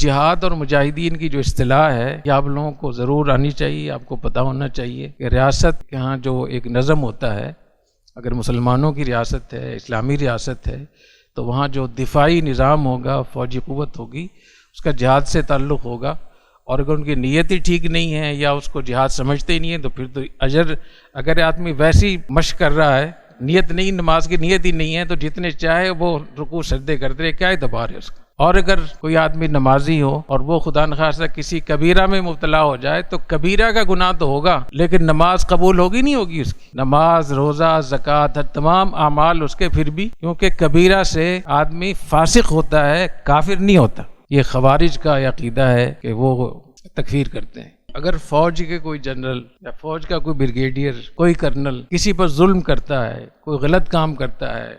جہاد اور مجاہدین کی جو اصطلاح ہے یہ آپ لوگوں کو ضرور آنی چاہیے، آپ کو پتہ ہونا چاہیے کہ ریاست کے ہاں جو ایک نظم ہوتا ہے، اگر مسلمانوں کی ریاست ہے، اسلامی ریاست ہے، تو وہاں جو دفاعی نظام ہوگا، فوجی قوت ہوگی، اس کا جہاد سے تعلق ہوگا، اور اگر ان کی نیت ہی ٹھیک نہیں ہے یا اس کو جہاد سمجھتے ہی نہیں ہے تو پھر تو اجر، اگر آدمی ویسی مشق کر رہا ہے، نیت نہیں، نماز کی نیت ہی نہیں ہے، تو جتنے چاہے وہ رکوع سجدے کرتے رہے، کیا اعتبار ہے اس کا؟ اور اگر کوئی آدمی نمازی ہو اور وہ خدا نخواستہ کسی کبیرہ میں مبتلا ہو جائے تو کبیرہ کا گناہ تو ہوگا، لیکن نماز قبول ہوگی نہیں ہوگی اس کی؟ نماز، روزہ، زکوٰۃ، تمام اعمال اس کے پھر بھی، کیونکہ کبیرہ سے آدمی فاسق ہوتا ہے، کافر نہیں ہوتا۔ یہ خوارج کا عقیدہ ہے کہ وہ تکفیر کرتے ہیں۔ اگر فوج کے کوئی جنرل یا فوج کا کوئی بریگیڈیئر، کوئی کرنل کسی پر ظلم کرتا ہے، کوئی غلط کام کرتا ہے،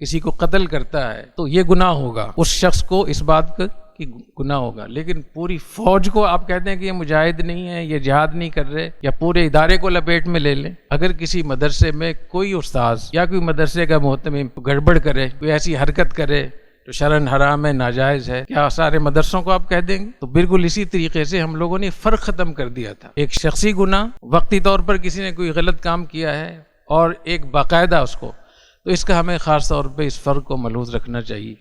کسی کو قتل کرتا ہے، تو یہ گناہ ہوگا، اس شخص کو اس بات کی گناہ ہوگا۔ لیکن پوری فوج کو آپ کہتے ہیں کہ یہ مجاہد نہیں ہے، یہ جہاد نہیں کر رہے، یا پورے ادارے کو لپیٹ میں لے لیں۔ اگر کسی مدرسے میں کوئی استاذ یا کوئی مدرسے کا محتمم گڑبڑ کرے، کوئی ایسی حرکت کرے جو شرعاً حرام ہے، ناجائز ہے، کیا سارے مدرسوں کو آپ کہہ دیں گے؟ تو بالکل اسی طریقے سے ہم لوگوں نے فرق ختم کر دیا تھا۔ ایک شخصی گناہ، وقتی طور پر کسی نے کوئی غلط کام کیا ہے، اور ایک باقاعدہ اس کو، تو اس کا ہمیں خاص طور پہ اس فرق کو ملحوظ رکھنا چاہیے۔